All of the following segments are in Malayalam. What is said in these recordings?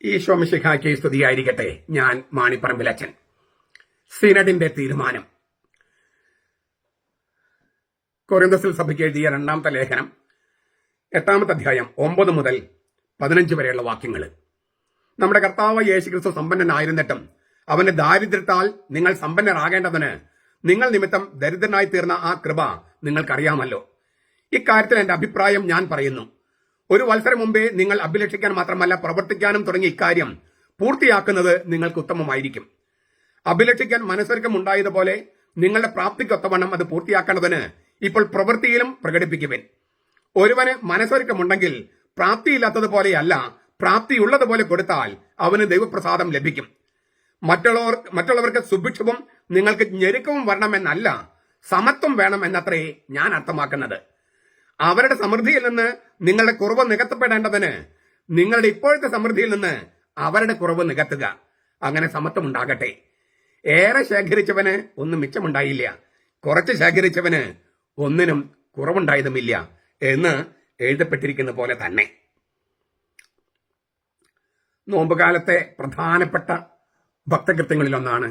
ഈശോ മിശിഹായ്ക്ക് സ്തുതിയായിരിക്കട്ടെ. ഞാൻ മാണിപ്പറമ്പിലച്ചൻ. സിനഡിന്റെ തീരുമാനം. കൊരിന്തോസിൽ സഭയ്ക്ക് എഴുതിയ രണ്ടാമത്തെ ലേഖനം 8-ാമത്തെ അധ്യായം 9 മുതൽ 15 വരെയുള്ള വാക്യങ്ങൾ. നമ്മുടെ കർത്താവ് യേശുക്രിസ്തു സമ്പന്നനായിരുന്നിട്ടും അവന്റെ ദാരിദ്ര്യത്താൽ നിങ്ങൾ സമ്പന്നരാകേണ്ടതിന് നിങ്ങൾ നിമിത്തം ദരിദ്രനായി തീർന്ന ആ കൃപ നിങ്ങൾക്കറിയാമല്ലോ. ഇക്കാര്യത്തിൽ എന്റെ അഭിപ്രായം ഞാൻ പറയുന്നു. ഒരു വത്സരം മുമ്പേ നിങ്ങൾ അഭിലഷിക്കാൻ മാത്രമല്ല പ്രവർത്തിക്കാനും തുടങ്ങിയ ഇക്കാര്യം പൂർത്തിയാക്കുന്നത് നിങ്ങൾക്ക് ഉത്തമമായിരിക്കും. അഭിലഷിക്കാൻ മനസ്സൊരുക്കമുണ്ടായതുപോലെ നിങ്ങളുടെ പ്രാപ്തിക്കൊത്തവണ്ണം അത് പൂർത്തിയാക്കേണ്ടതിന് ഇപ്പോൾ പ്രവൃത്തിയിലും പ്രകടിപ്പിക്കുവിൻ. ഒരുവന് മനസ്സൊരുക്കമുണ്ടെങ്കിൽ പ്രാപ്തിയില്ലാത്തതുപോലെയല്ല, പ്രാപ്തിയുള്ളതുപോലെ കൊടുത്താൽ അവന് ദൈവപ്രസാദം ലഭിക്കും. മറ്റുള്ളവർക്ക് സുഭിക്ഷവും നിങ്ങൾക്ക് ഞെരുക്കവും വരണമെന്നല്ല, സമത്വം വേണം എന്നത്രേ ഞാൻ അർത്ഥമാക്കുന്നത്. അവരുടെ സമൃദ്ധിയിൽ നിന്ന് നിങ്ങളുടെ കുറവ് നികത്തപ്പെടേണ്ടതിന് നിങ്ങളുടെ ഇപ്പോഴത്തെ സമൃദ്ധിയിൽ നിന്ന് അവരുടെ കുറവ് നികത്തുക. അങ്ങനെ സമത്വം ഉണ്ടാകട്ടെ. ഏറെ ശേഖരിച്ചവന് ഒന്നും മിച്ചമുണ്ടായില്ല, കുറച്ച് ശേഖരിച്ചവന് ഒന്നിനും കുറവുണ്ടായതുമില്ല എന്ന് എഴുതപ്പെട്ടിരിക്കുന്ന പോലെ തന്നെ. നോമ്പുകാലത്തെ പ്രധാനപ്പെട്ട ഭക്തകൃത്യങ്ങളിലൊന്നാണ്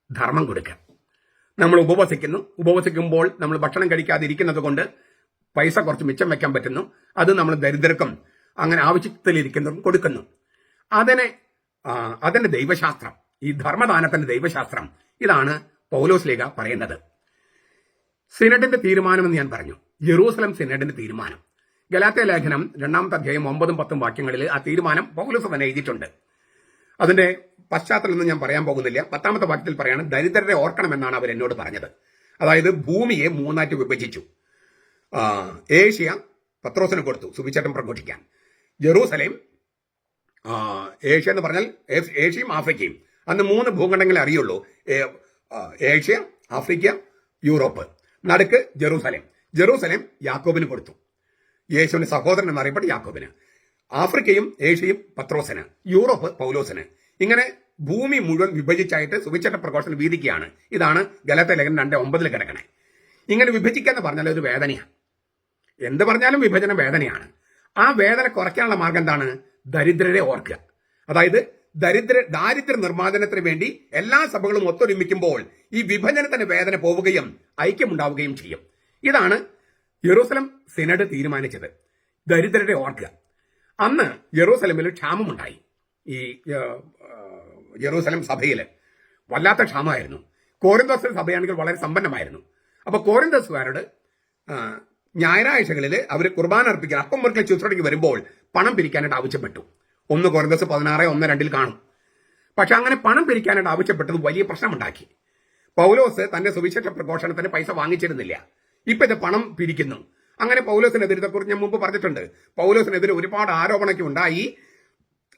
ധർമ്മം കൊടുക്കുക. നമ്മൾ ഉപവസിക്കുമ്പോൾ നമ്മൾ ഭക്ഷണം കഴിക്കാതിരിക്കുന്നത് കൊണ്ട് പൈസ കുറച്ച് മിച്ചം വെക്കാൻ പറ്റുന്നു. അത് നമ്മൾ ദരിദ്രർക്കും അങ്ങനെ ആവശ്യത്തിലിരിക്കുന്നതും കൊടുക്കുന്നു. അതിന്റെ ദൈവശാസ്ത്രം, ഈ ധർമ്മദാനത്തിന്റെ ദൈവശാസ്ത്രം, ഇതാണ് പൗലോസ് ലേഖ പറയുന്നത്. സിനഡിന്റെ തീരുമാനമെന്ന് ഞാൻ പറഞ്ഞു. ജെറൂസലം സിനഡിന്റെ തീരുമാനം. ഗലാത്യ ലേഖനം 2-ാമത്തെ അധ്യായം 9-10 വാക്യങ്ങളിൽ ആ തീരുമാനം പൗലോസ് തന്നെ എഴുതിയിട്ടുണ്ട്. അതിന്റെ പശ്ചാത്തലമൊന്നും ഞാൻ പറയാൻ പോകുന്നില്ല. 10-ാമത്തെ വാക്യത്തിൽ പറയാണ്, ദരിദ്രരെ ഓർക്കണമെന്നാണ് അവർ എന്നോട് പറഞ്ഞത്. അതായത് ഭൂമിയെ 3ആയിട്ട് വിഭജിച്ചു. ഏഷ്യ പത്രോസിന് കൊടുത്തു സുവിശേഷം പ്രഘോഷിക്കാൻ. ജെറൂസലേം, ഏഷ്യ എന്ന് പറഞ്ഞാൽ ഏഷ്യയും ആഫ്രിക്കയും. അന്ന് 3 ഭൂഖണ്ഡങ്ങളെ അറിയുള്ളൂ: ഏഷ്യ, ആഫ്രിക്ക, യൂറോപ്പ്. നടുക്ക് ജെറൂസലേം യാക്കോബിന് കൊടുത്തു. യേശുവിന്റെ സഹോദരൻ എന്നറിയപ്പെട്ട യാക്കോബിന്. ആഫ്രിക്കയും ഏഷ്യയും പത്രോസിന്, യൂറോപ്പ് പൗലോസിന്. ഇങ്ങനെ ഭൂമി മുഴുവൻ വിഭജിച്ചായിട്ട് സുവിശേഷ പ്രഘോഷണം വീതിക്കുകയാണ്. ഇതാണ് ഗലാത്യ ലേഖനം 2:9 കിടക്കണേ. ഇങ്ങനെ വിഭജിക്കാന്ന് പറഞ്ഞാൽ ഒരു വേദനയാണ്. എന്ത് പറഞ്ഞാലും വിഭജനം വേദനയാണ്. ആ വേദന കുറയ്ക്കാനുള്ള മാർഗം എന്താണ്? ദരിദ്രരെ ഓർക്കുക. അതായത് ദാരിദ്ര്യ നിർമ്മാർജ്ജനത്തിന് വേണ്ടി എല്ലാ സഭകളും ഒത്തൊരുമിക്കുമ്പോൾ ഈ വിഭജനത്തിന് വേദന പോവുകയും ഐക്യമുണ്ടാവുകയും ചെയ്യും. ഇതാണ് യെറൂസലം സിനഡ് തീരുമാനിച്ചത്. ദരിദ്രരെ ഓർക്കുക. അന്ന് യെറൂസലമിൽ ക്ഷാമമുണ്ടായി. ഈ യെറൂസലം സഭയിൽ വല്ലാത്ത ക്ഷാമമായിരുന്നു. കോരിന്തോസ് സഭയാണെങ്കിൽ വളരെ സമ്പന്നമായിരുന്നു. അപ്പൊ കോരിന്തോസുകാരോട് ഞായറാഴ്ചകളിൽ അവർ കുർബാന അർപ്പിക്കാൻ, അപ്പം മുറുക്കൽ ശുശ്രൂഷയ്ക്ക് വരുമ്പോൾ പണം പിരിക്കാനായിട്ട് ആവശ്യപ്പെട്ടു. 1 കൊരിന്തോസ് 16:1-2 കാണും. പക്ഷെ അങ്ങനെ പണം പിരിക്കാനായിട്ട് ആവശ്യപ്പെട്ടത് വലിയ പ്രശ്നമുണ്ടാക്കി. പൗലോസ് തന്റെ സുവിശേഷ പ്രഘോഷണത്തിന് പൈസ വാങ്ങിച്ചിരുന്നില്ല. ഇപ്പൊ ഇത് പണം പിരിക്കുന്നു. അങ്ങനെ പൗലോസിനെതിരെക്കുറിച്ച് ഞാൻ മുമ്പ് പറഞ്ഞിട്ടുണ്ട്. പൗലോസിനെതിരെ ഒരുപാട് ആരോപണമൊക്കെ ഉണ്ടായി.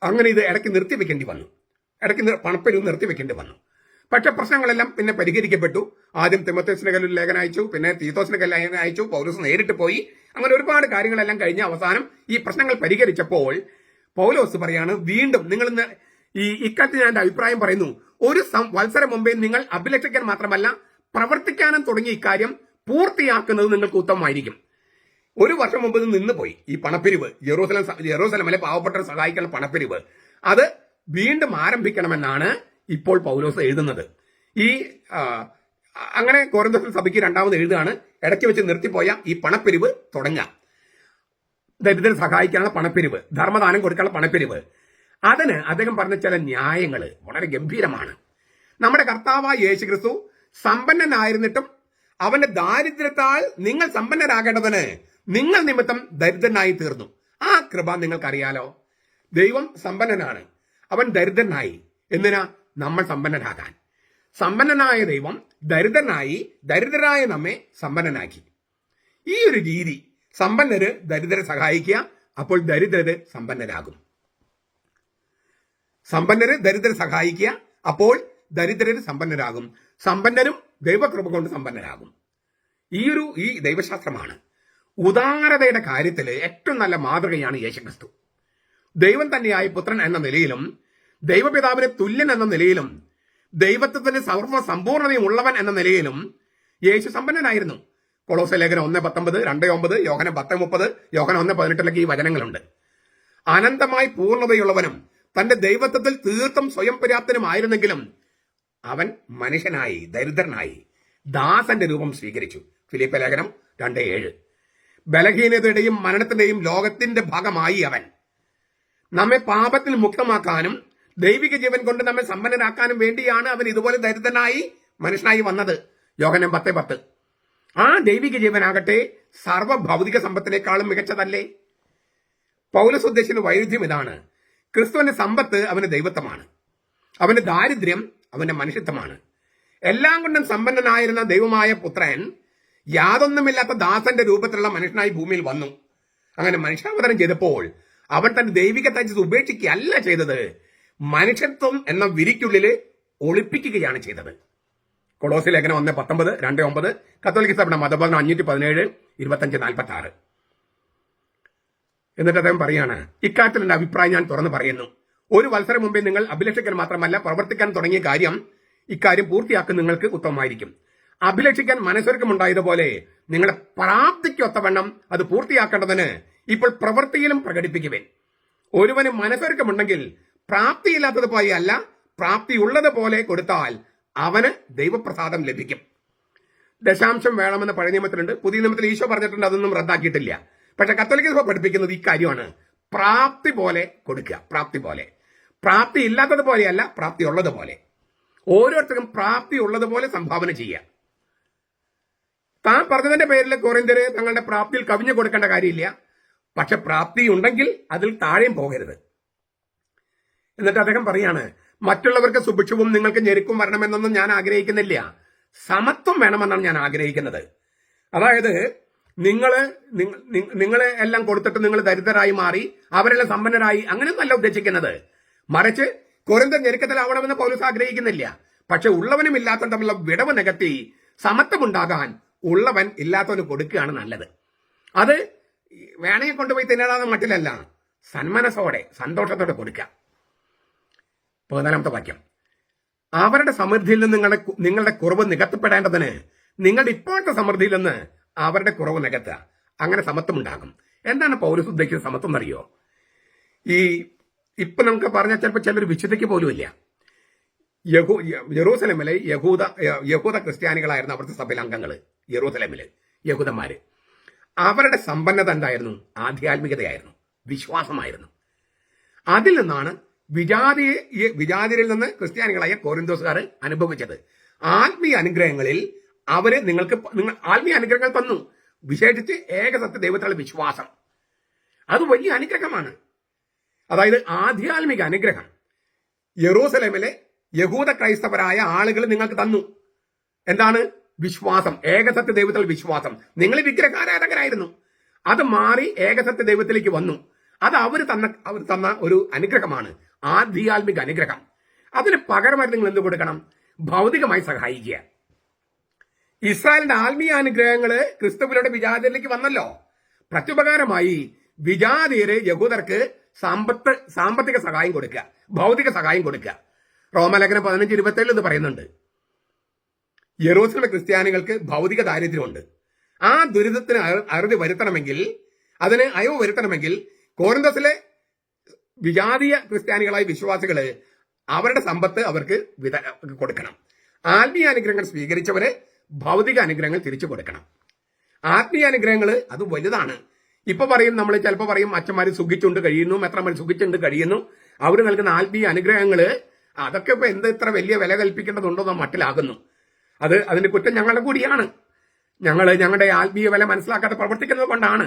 അങ്ങനെ ഇത് ഇടയ്ക്ക് നിർത്തിവെക്കേണ്ടി വന്നു. പണപ്പിരിവ് നിർത്തിവെക്കേണ്ടി വന്നു. പക്ഷെ പ്രശ്നങ്ങളെല്ലാം പിന്നെ പരിഹരിക്കപ്പെട്ടു. ആദ്യം തിമോഥെയോസിന്റെ കയ്യിൽ ലേഖനം അയച്ചു, പിന്നെ തീത്തോസിന്റെ കയ്യിൽ ലേഖനം അയച്ചു, പൗലോസ് നേരിട്ട് പോയി. അങ്ങനെ ഒരുപാട് കാര്യങ്ങളെല്ലാം കഴിഞ്ഞ് അവസാനം ഈ പ്രശ്നങ്ങൾ പരിഹരിച്ചപ്പോൾ പൗലോസ് പറയാണ്, വീണ്ടും നിങ്ങൾ ഇക്കാര്യത്തിൽ ഞാൻ എന്റെ അഭിപ്രായം പറയുന്നു. ഒരു വത്സരം മുമ്പേ നിങ്ങൾ അഭിലഷിക്കാൻ മാത്രമല്ല പ്രവർത്തിക്കാനും തുടങ്ങിയ ഇക്കാര്യം പൂർത്തിയാക്കുന്നത് നിങ്ങൾക്ക് ഉത്തമമായിരിക്കും. 1 വർഷം മുമ്പ് നിന്ന് പോയി ഈ പണപ്പിരിവ്. ജെറൂസലമിലെ പാവപ്പെട്ടവരെ സഹായിക്കാനുള്ള പണപ്പിരിവ് അത് വീണ്ടും ആരംഭിക്കണമെന്നാണ് ഇപ്പോൾ പൗലോസ് എഴുതുന്നത്. അങ്ങനെ കൊരിന്തോസ് സഭയ്ക്ക് 2ാമത് എഴുതുകയാണ്, ഇടയ്ക്ക് വെച്ച് നിർത്തിപ്പോയ ഈ പണപ്പിരിവ് തുടങ്ങാം. ദരിദ്രരെ സഹായിക്കാനുള്ള പണപ്പിരിവ്, ധർമ്മദാനം കൊടുക്കാനുള്ള പണപ്പിരിവ്. അതിന് അദ്ദേഹം പറഞ്ഞ ചില ന്യായങ്ങൾ വളരെ ഗംഭീരമാണ്. നമ്മുടെ കർത്താവായ യേശുക്രിസ്തു സമ്പന്നനായിരുന്നിട്ടും അവന്റെ ദാരിദ്ര്യത്താൽ നിങ്ങൾ സമ്പന്നരാകേണ്ടതിന് നിങ്ങൾ നിമിത്തം ദരിദ്രനായി തീർന്നു. ആ കൃപ നിങ്ങൾക്കറിയാലോ. ദൈവം സമ്പന്നനാണ്, അവൻ ദരിദ്രനായി. എന്തിനാ? നമ്മൾ സമ്പന്നരാകാൻ. സമ്പന്നനായ ദൈവം ദരിദ്രരായ നമ്മെ സമ്പന്നനാക്കി. ഈ ഒരു രീതി, സമ്പന്നര് ദരിദ്രരെ സഹായിക്കുക, അപ്പോൾ ദരിദ്രര് സമ്പന്നരാകും. സമ്പന്നര് ദരിദ്രരെ സഹായിക്കുക, അപ്പോൾ ദരിദ്രര് സമ്പന്നരാകും. സമ്പന്നരും ദൈവകൃപ കൊണ്ട് സമ്പന്നരാകും. ഈ ദൈവശാസ്ത്രമാണ്. ഉദാരതയുടെ കാര്യത്തിൽ ഏറ്റവും നല്ല മാതൃകയാണ് യേശുക്രിസ്തു. ദൈവം തന്നെയായ പുത്രൻ എന്ന നിലയിലും ദൈവപിതാവിന് തുല്യൻ എന്ന നിലയിലും ദൈവത്വത്തിന്റെ സർവ്വസമ്പൂർണതയും ഉള്ളവൻ എന്ന നിലയിലും യേശു സമ്പന്നനായിരുന്നു. കൊളോസ്യ ലേഖനം 1:19, 2:9, യോഹന്നാൻ 10:30, യോഹന്നാൻ 1:18 ഈ വചനങ്ങളുണ്ട്. അനന്തമായി പൂർണ്ണതയുള്ളവനും തന്റെ ദൈവത്വത്തിൽ തീർത്തും സ്വയം പര്യാപ്തനുമായിരുന്നെങ്കിലും അവൻ മനുഷ്യനായി, ദരിദ്രനായി, ദാസന്റെ രൂപം സ്വീകരിച്ചു. ഫിലിപ്പ ലേഖനം 2:7. ബലഹീനതയുടെയും മരണത്തിന്റെയും ലോകത്തിന്റെ ഭാഗമായി അവൻ നമ്മെ പാപത്തിൽ മുക്തമാക്കാനും ദൈവിക ജീവൻ കൊണ്ട് നമ്മെ സമ്പന്നരാക്കാനും വേണ്ടിയാണ് അവൻ ഇതുപോലെ ദരിദ്രനായി മനുഷ്യനായി വന്നത്. യോഹന്നാൻ 10:10. ആ ദൈവിക ജീവനാകട്ടെ സർവ്വഭൗതിക സമ്പത്തിനേക്കാളും മികച്ചതല്ലേ? പൗലോസ് ഉദ്ദേശിക്കുന്ന വൈരുദ്ധ്യം ഇതാണ്. ക്രിസ്തുവിന്റെ സമ്പത്ത് അവന് ദൈവത്വമാണ്, അവന്റെ ദാരിദ്ര്യം അവന്റെ മനുഷ്യത്വമാണ്. എല്ലാം കൊണ്ടും സമ്പന്നനായിരുന്ന ദൈവമായ പുത്രൻ യാതൊന്നുമില്ലാത്ത ദാസന്റെ രൂപത്തിലുള്ള മനുഷ്യനായി ഭൂമിയിൽ വന്നു. അങ്ങനെ മനുഷ്യാവതരണം ചെയ്തപ്പോൾ അവൻ തന്റെ ദൈവിക തേജസ് ഉപേക്ഷിക്കുകയല്ല ചെയ്തത്, മനുഷ്യത്വം എന്ന വിരിക്കുള്ളില് ഒളിപ്പിക്കുകയാണ് ചെയ്തത്. കൊളോസി ലേഖനം 1:19, 2:9, കത്തോലിക്ക സഭയുടെ മതബോധനം 517, 25-46. എന്നിട്ട് അദ്ദേഹം പറയാണ്, ഇക്കാര്യത്തിൽ എന്റെ അഭിപ്രായം ഞാൻ തുറന്നു പറയുന്നു. ഒരു വത്സരം മുമ്പേ നിങ്ങൾ അഭിലഷിക്കാൻ മാത്രമല്ല പ്രവർത്തിക്കാൻ തുടങ്ങിയ ഇക്കാര്യം പൂർത്തിയാക്കാൻ നിങ്ങൾക്ക് ഉത്തമമായിരിക്കും. അഭിലഷിക്കാൻ മനസ്സൊരുക്കമുണ്ടായതുപോലെ നിങ്ങളുടെ പ്രാപ്തിക്കൊത്തവണ്ണം അത് പൂർത്തിയാക്കേണ്ടതിന് ഇപ്പോൾ പ്രവൃത്തിയിലും പ്രകടിപ്പിക്കുവേൻ. ഒരുവന് മനസ്സൊരുക്കമുണ്ടെങ്കിൽ പ്രാപ്തിയില്ലാത്തതുപോലെ അല്ല, പ്രാപ്തിയുള്ളതുപോലെ കൊടുത്താൽ അവന് ദൈവപ്രസാദം ലഭിക്കും. ദശാംശം വേണമെന്ന് പഴയ നിയമത്തിലുണ്ട്, പുതിയ നിയമത്തിൽ ഈശോ പറഞ്ഞിട്ടുണ്ട്, അതൊന്നും റദ്ദാക്കിയിട്ടില്ല. പക്ഷെ കത്തോലിക്ക സഭ പഠിപ്പിക്കുന്നത് ഇക്കാര്യമാണ്, പ്രാപ്തി പോലെ കൊടുക്കുക. പ്രാപ്തി പോലെ, പ്രാപ്തി ഇല്ലാത്തതുപോലെയല്ല, പ്രാപ്തി ഉള്ളതുപോലെ. ഓരോരുത്തർക്കും പ്രാപ്തി ഉള്ളതുപോലെ സംഭാവന ചെയ്യുക. താൻ പറഞ്ഞതിന്റെ പേരിൽ കൊറിന്ത്യര് തങ്ങളുടെ പ്രാപ്തിയിൽ കവിഞ്ഞു കൊടുക്കേണ്ട കാര്യമില്ല. പക്ഷെ പ്രാപ്തി ഉണ്ടെങ്കിൽ അതിൽ താഴെയും പോകരുത്. എന്നിട്ട് അദ്ദേഹം പറയാണ്, മറ്റുള്ളവർക്ക് സുഭിക്ഷവും നിങ്ങൾക്ക് ഞെരുക്കും വരണമെന്നൊന്നും ഞാൻ ആഗ്രഹിക്കുന്നില്ല, സമത്വം വേണമെന്നാണ് ഞാൻ ആഗ്രഹിക്കുന്നത്. അതായത് നിങ്ങളെ എല്ലാം കൊടുത്തിട്ട് നിങ്ങൾ ദരിദ്രരായി മാറി അവരെല്ലാം സമ്പന്നരായി അങ്ങനെയൊന്നല്ല ഉദ്ദേശിക്കുന്നത്. മറിച്ച് കൊരിന്ത്യർ ഞെരുക്കത്തിലാവണമെന്ന് പൗലോസ് ആഗ്രഹിക്കുന്നില്ല. പക്ഷെ ഉള്ളവനും ഇല്ലാത്തവനും തമ്മിലുള്ള വിടവ് നികത്തി സമത്വമുണ്ടാകാൻ ഉള്ളവൻ ഇല്ലാത്തവന് കൊടുക്കുകയാണ് നല്ലത്. അത് വേണയെ കൊണ്ടുപോയി തിന്നടാതെ മട്ടിലല്ല, സന്മനസ്സോടെ സന്തോഷത്തോടെ കൊടുക്കുക. 14-ാമത്തെ വാക്യം, അവരുടെ സമൃദ്ധിയിൽ നിന്ന് നിങ്ങളുടെ കുറവ് നികത്തപ്പെടേണ്ടതിന് നിങ്ങളുടെ ഇപ്പോഴത്തെ സമൃദ്ധിയിൽ നിന്ന് അവരുടെ കുറവ് നികത്തുക. അങ്ങനെ സമത്വം ഉണ്ടാകും. എന്താണ് പൗലോസ് ഉദ്ദേശിക്കുന്ന സമത്വം എന്നറിയോ? ഇപ്പൊ നമുക്ക് പറഞ്ഞാൽ ചിലപ്പോൾ ചിലർ വിശുദ്ധിക്ക് പോലുമില്ല. യെറൂസലേമിലെ യഹൂദ ക്രിസ്ത്യാനികളായിരുന്നു അവിടുത്തെ സഭയിലെ അംഗങ്ങൾ. യെറൂസലേമില് യഹൂദന്മാര്, അവരുടെ സമ്പന്നത എന്തായിരുന്നു? ആധ്യാത്മികതയായിരുന്നു, വിശ്വാസമായിരുന്നു. അതിൽ നിന്നാണ് വിജാതിരിൽ നിന്ന് ക്രിസ്ത്യാനികളായ കോരിന്തോസുകാർ അനുഭവിച്ചത്. ആത്മീയ അനുഗ്രഹങ്ങളിൽ നിങ്ങൾ ആത്മീയ അനുഗ്രഹങ്ങൾ തന്നു. വിശേഷിച്ച് ഏകസത്യ ദൈവത്തിലുള്ള വിശ്വാസം, അത് വലിയ അനുഗ്രഹമാണ്. അതായത് ആധ്യാത്മിക അനുഗ്രഹം യെറൂസലേമിലെ യഹൂദ ക്രൈസ്തവരായ ആളുകൾ നിങ്ങൾക്ക് തന്നു. എന്താണ്? വിശ്വാസം, ഏകസത്യ ദൈവത്തിൽ വിശ്വാസം. നിങ്ങൾ വിഗ്രഹാരാധകരായിരുന്നു, അത് മാറി ഏകസത്യ ദൈവത്തിലേക്ക് വന്നു. അത് അവർ തന്ന ഒരു അനുഗ്രഹമാണ്, ആധ്യാത്മിക അനുഗ്രഹം. അതിന് പകരമായിട്ട് നിങ്ങൾ എന്ത് കൊടുക്കണം? ഭൗതികമായി സഹായിക്കുക. ഇസ്രായേലിന്റെ ആത്മീയ അനുഗ്രഹങ്ങള് ക്രിസ്തുവിലൂടെ വിജാതിരിലേക്ക് വന്നല്ലോ. പ്രത്യുപകാരമായി വിജാതിയര് യഹൂദർക്ക് സാമ്പത്തിക സഹായം കൊടുക്കുക, ഭൗതിക സഹായം കൊടുക്കുക. റോമലേഖനം 15:27 ഇത് പറയുന്നുണ്ട്. യെറൂസലേം ക്രിസ്ത്യാനികൾക്ക് ഭൗതിക ദാരിദ്ര്യമുണ്ട്. ആ ദുരിതത്തിന് അറുതി വരുത്തണമെങ്കിൽ, അതിന് അയവ് വരുത്തണമെങ്കിൽ കോരിന്തോസിലെ വിജാതീയ ക്രിസ്ത്യാനികളായ വിശ്വാസികള് അവരുടെ സമ്പത്ത് അവർക്ക് കൊടുക്കണം. ആത്മീയ അനുഗ്രഹങ്ങൾ സ്വീകരിച്ചവര് ഭൗതിക അനുഗ്രഹങ്ങൾ തിരിച്ചു കൊടുക്കണം. ആത്മീയ അനുഗ്രഹങ്ങൾ അത് വലുതാണ്. ഇപ്പൊ പറയും, നമ്മൾ ചിലപ്പോൾ പറയും അച്ഛന്മാര് സുഖിച്ചുകൊണ്ട് കഴിയുന്നു, മെത്രന്മാർ സുഖിച്ചുകൊണ്ട് കഴിയുന്നു, അവർ നൽകുന്ന ആത്മീയ അനുഗ്രഹങ്ങള് അതൊക്കെ ഇപ്പൊ ഇത്ര വലിയ വില കൽപ്പിക്കേണ്ടതുണ്ടോ എന്ന് മട്ടിലാകുന്നു. അതിന്റെ കുറ്റം ഞങ്ങളുടെ കൂടിയാണ്. ഞങ്ങളുടെ ആത്മീയ വില മനസ്സിലാക്കാതെ പ്രവർത്തിക്കുന്നത് കൊണ്ടാണ്.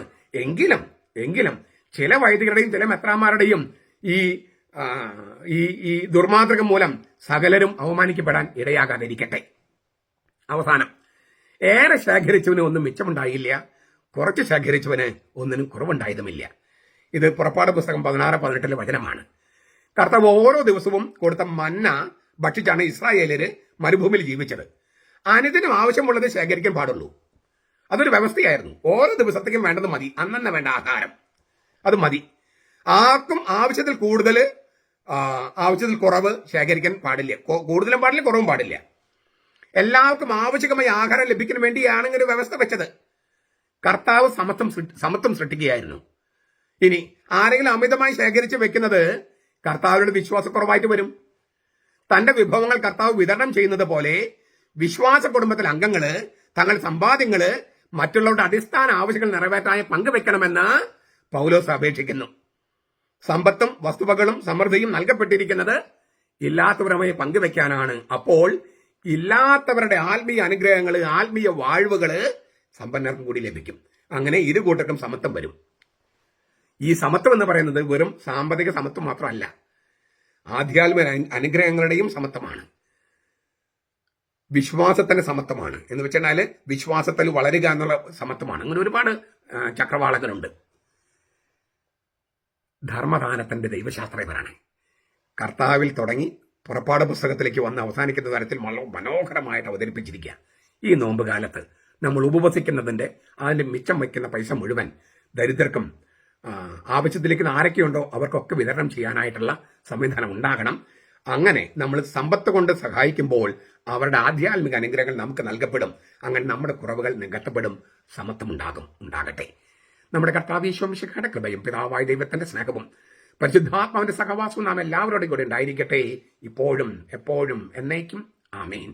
എങ്കിലും ചില വൈദികരുടെയും ചില മെത്രാന്മാരുടെയും ഈ ദുർമാതൃകം മൂലം സകലരും അവമാനിക്കപ്പെടാൻ ഇടയാകാതിരിക്കട്ടെ. അവസാനം, ഏറെ ശേഖരിച്ചവന് ഒന്നും മിച്ചമുണ്ടായില്ല, കുറച്ച് ശേഖരിച്ചവന് ഒന്നിനും കുറവുണ്ടായതുമില്ല. ഇത് പുറപ്പാട് പുസ്തകം 16-18 വചനമാണ്. കർത്താവ് ഓരോ ദിവസവും കൊടുത്ത മന്ന ഭക്ഷിച്ചാണ് ഇസ്രായേലര് മരുഭൂമിയിൽ ജീവിച്ചത്. അനുദിനം ആവശ്യമുള്ളത് ശേഖരിക്കാൻ പാടുള്ളൂ. അതൊരു വ്യവസ്ഥയായിരുന്നു. ഓരോ ദിവസത്തേക്കും വേണ്ടത് മതി, അന്നെ വേണ്ട ആഹാരം അത് മതി. ആർക്കും ആവശ്യത്തിൽ കുറവ് ശേഖരിക്കാൻ പാടില്ല. കൂടുതലും പാടില്ല, കുറവും പാടില്ല. എല്ലാവർക്കും ആവശ്യമായ ആഹാരം ലഭിക്കാൻ വേണ്ടിയാണ് ഇങ്ങനെ വ്യവസ്ഥ വെച്ചത്. കർത്താവ് സമത്വം സൃഷ്ടിക്കുകയായിരുന്നു. ഇനി ആരെങ്കിലും അമിതമായി ശേഖരിച്ച് വെക്കുന്നത് കർത്താവിനോട് വിശ്വാസക്കുറവായിട്ട് വരും. തന്റെ വിഭവങ്ങൾ കർത്താവ് വിതരണം ചെയ്യുന്നത് പോലെ വിശ്വാസ കുടുംബത്തിലെ അംഗങ്ങള് തങ്ങളുടെ സമ്പാദ്യങ്ങള് മറ്റുള്ളവരുടെ അടിസ്ഥാന ആവശ്യങ്ങൾ നിറവേറ്റാൻ പങ്കുവെക്കണമെന്ന് പൗലോസ് അപേക്ഷിക്കുന്നു. സമ്പത്തും വസ്തുവകളും സമൃദ്ധിയും നൽകപ്പെട്ടിരിക്കുന്നത് ഇല്ലാത്തവരുമായി പങ്കുവെക്കാനാണ്. അപ്പോൾ ഇല്ലാത്തവരുടെ ആത്മീയ അനുഗ്രഹങ്ങള്, ആത്മീയ വാഴ്വുകള് സമ്പന്നർക്കും കൂടി ലഭിക്കും. അങ്ങനെ ഇരു കൂട്ടർക്കും സമത്വം വരും. ഈ സമത്വം എന്ന് പറയുന്നത് വെറും സാമ്പത്തിക സമത്വം മാത്രമല്ല, ആധ്യാത്മിക അനുഗ്രഹങ്ങളുടെയും സമത്വമാണ്, വിശ്വാസത്തിന്റെ സമത്വമാണ്. എന്ന് വെച്ചാല് വിശ്വാസത്തിൽ വളരുക എന്നുള്ള സമത്വമാണ്. അങ്ങനെ ഒരുപാട് ചക്രവാളങ്ങളുണ്ട്. ധർമ്മദാനത്തിന്റെ ദൈവശാസ്ത്രപരമാണ്. കർത്താവിൽ തുടങ്ങി പുറപ്പാട് പുസ്തകത്തിലേക്ക് വന്ന് അവസാനിക്കുന്ന തരത്തിൽ മനോഹരമായിട്ട് അവതരിപ്പിച്ചിരിക്കുക. ഈ നോമ്പ് കാലത്ത് നമ്മൾ ഉപവസിക്കുന്നതിന്റെ അതിന്റെ മിച്ചം വയ്ക്കുന്ന പൈസ മുഴുവൻ ദരിദ്രർക്കും ആവശ്യത്തിലേക്ക് ആരൊക്കെയുണ്ടോ അവർക്കൊക്കെ വിതരണം ചെയ്യാനായിട്ടുള്ള സംവിധാനം ഉണ്ടാകണം. അങ്ങനെ നമ്മൾ സമ്പത്ത് കൊണ്ട് സഹായിക്കുമ്പോൾ അവരുടെ ആധ്യാത്മിക അനുഗ്രഹങ്ങൾ നമുക്ക് നൽകപ്പെടും. അങ്ങനെ നമ്മുടെ കുറവുകൾ നികത്തപ്പെടും, സമത്വം ഉണ്ടാകട്ടെ. നമ്മുടെ കർത്താവ് യേശു മിശിഹായുടെ കൃപയും പിതാവായ ദൈവത്തിന്റെ സ്നേഹവും പരിശുദ്ധാത്മാവിന്റെ സഹവാസവും നാം എല്ലാവരോടും കൂടെ ഉണ്ടായിരിക്കട്ടെ, ഇപ്പോഴും എപ്പോഴും എന്നേക്കും. ആമേൻ.